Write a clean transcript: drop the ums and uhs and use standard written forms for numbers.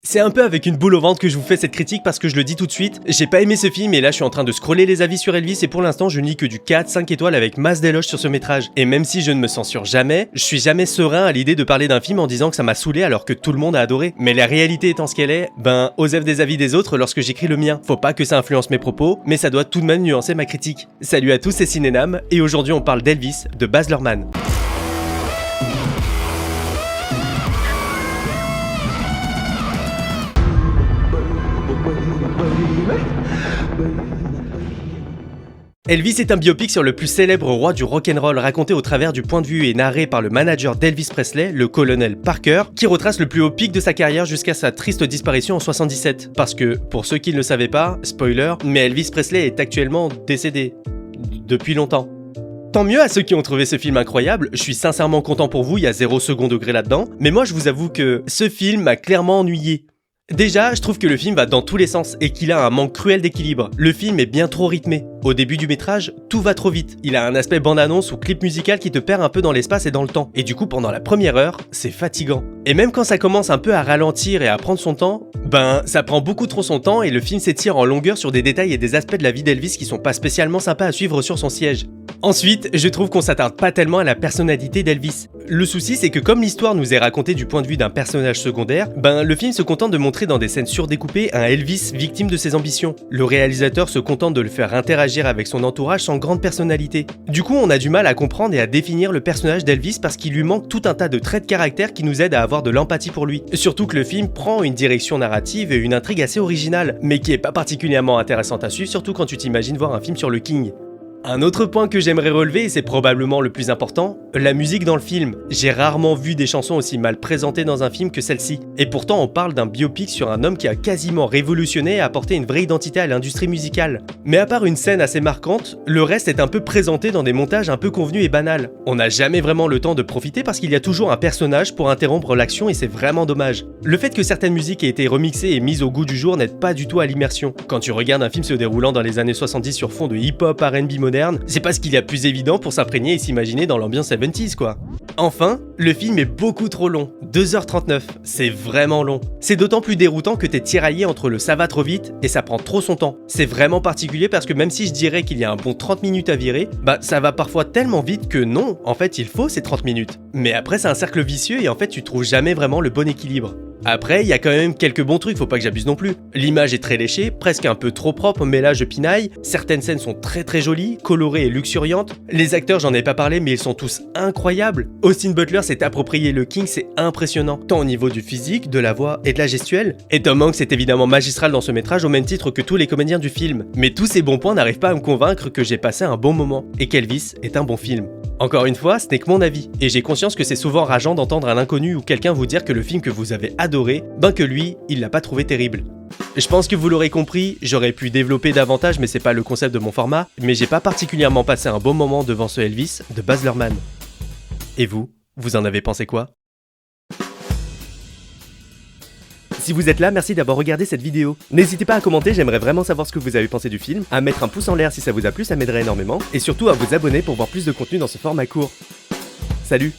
C'est un peu avec une boule au ventre que je vous fais cette critique parce que je le dis tout de suite, j'ai pas aimé ce film et là je suis en train de scroller les avis sur Elvis et pour l'instant je ne lis que du 4-5 étoiles avec masse d'éloges sur ce métrage. Et même si je ne me censure jamais, je suis jamais serein à l'idée de parler d'un film en disant que ça m'a saoulé alors que tout le monde a adoré. Mais la réalité étant ce qu'elle est, osef des avis des autres lorsque j'écris le mien. Faut pas que ça influence mes propos, mais ça doit tout de même nuancer ma critique. Salut à tous, c'est Cinénam et aujourd'hui on parle d'Elvis de Baz Luhrmann. Elvis est un biopic sur le plus célèbre roi du rock'n'roll raconté au travers du point de vue et narré par le manager d'Elvis Presley, le colonel Parker, qui retrace le plus haut pic de sa carrière jusqu'à sa triste disparition en 77. Parce que, pour ceux qui ne le savaient pas, spoiler, mais Elvis Presley est actuellement décédé. Depuis longtemps. Tant mieux à ceux qui ont trouvé ce film incroyable, je suis sincèrement content pour vous, il y a 0 second degré là-dedans, mais moi je vous avoue que ce film m'a clairement ennuyé. Déjà, je trouve que le film va dans tous les sens et qu'il a un manque cruel d'équilibre. Le film est bien trop rythmé. Au début du métrage, tout va trop vite. Il a un aspect bande-annonce ou clip musical qui te perd un peu dans l'espace et dans le temps. Et du coup, pendant la première heure, c'est fatigant. Et même quand ça commence un peu à ralentir et à prendre son temps, ça prend beaucoup trop son temps et le film s'étire en longueur sur des détails et des aspects de la vie d'Elvis qui sont pas spécialement sympas à suivre sur son siège. Ensuite, je trouve qu'on s'attarde pas tellement à la personnalité d'Elvis. Le souci, c'est que comme l'histoire nous est racontée du point de vue d'un personnage secondaire, le film se contente de montrer dans des scènes surdécoupées un Elvis victime de ses ambitions. Le réalisateur se contente de le faire interagir avec son entourage sans grande personnalité. Du coup, on a du mal à comprendre et à définir le personnage d'Elvis parce qu'il lui manque tout un tas de traits de caractère qui nous aident à avoir de l'empathie pour lui. Surtout que le film prend une direction narrative et une intrigue assez originale, mais qui est pas particulièrement intéressante à suivre, surtout quand tu t'imagines voir un film sur le King. Un autre point que j'aimerais relever, et c'est probablement le plus important, la musique dans le film. J'ai rarement vu des chansons aussi mal présentées dans un film que celle-ci. Et pourtant on parle d'un biopic sur un homme qui a quasiment révolutionné et apporté une vraie identité à l'industrie musicale. Mais à part une scène assez marquante, le reste est un peu présenté dans des montages un peu convenus et banals. On n'a jamais vraiment le temps de profiter parce qu'il y a toujours un personnage pour interrompre l'action et c'est vraiment dommage. Le fait que certaines musiques aient été remixées et mises au goût du jour n'aide pas du tout à l'immersion. Quand tu regardes un film se déroulant dans les années 70 sur fond de hip-hop, R&B moderne, c'est pas ce qu'il y a plus évident pour s'imprégner et s'imaginer dans l'ambiance 70s quoi. Enfin, le film est beaucoup trop long, 2h39, c'est vraiment long. C'est d'autant plus déroutant que t'es tiraillé entre le ça va trop vite et ça prend trop son temps. C'est vraiment particulier parce que même si je dirais qu'il y a un bon 30 minutes à virer, ça va parfois tellement vite que non, en fait il faut ces 30 minutes. Mais après c'est un cercle vicieux et en fait tu trouves jamais vraiment le bon équilibre. Après, il y a quand même quelques bons trucs, faut pas que j'abuse non plus. L'image est très léchée, presque un peu trop propre, mais là je pinaille. Certaines scènes sont très jolies, colorées et luxuriantes. Les acteurs, j'en ai pas parlé, mais ils sont tous incroyables. Austin Butler s'est approprié le King, c'est impressionnant, tant au niveau du physique, de la voix et de la gestuelle. Et Tom Hanks est évidemment magistral dans ce métrage au même titre que tous les comédiens du film. Mais tous ces bons points n'arrivent pas à me convaincre que j'ai passé un bon moment, et qu'Elvis est un bon film. Encore une fois, ce n'est que mon avis, et j'ai conscience que c'est souvent rageant d'entendre un inconnu ou quelqu'un vous dire que le film que vous avez adoré, que lui, il l'a pas trouvé terrible. Je pense que vous l'aurez compris, j'aurais pu développer davantage mais c'est pas le concept de mon format, mais j'ai pas particulièrement passé un bon moment devant ce Elvis de Baz Luhrmann. Et vous en avez pensé quoi? Si vous êtes là, merci d'avoir regardé cette vidéo. N'hésitez pas à commenter, j'aimerais vraiment savoir ce que vous avez pensé du film, à mettre un pouce en l'air si ça vous a plu, ça m'aiderait énormément, et surtout à vous abonner pour voir plus de contenu dans ce format court. Salut!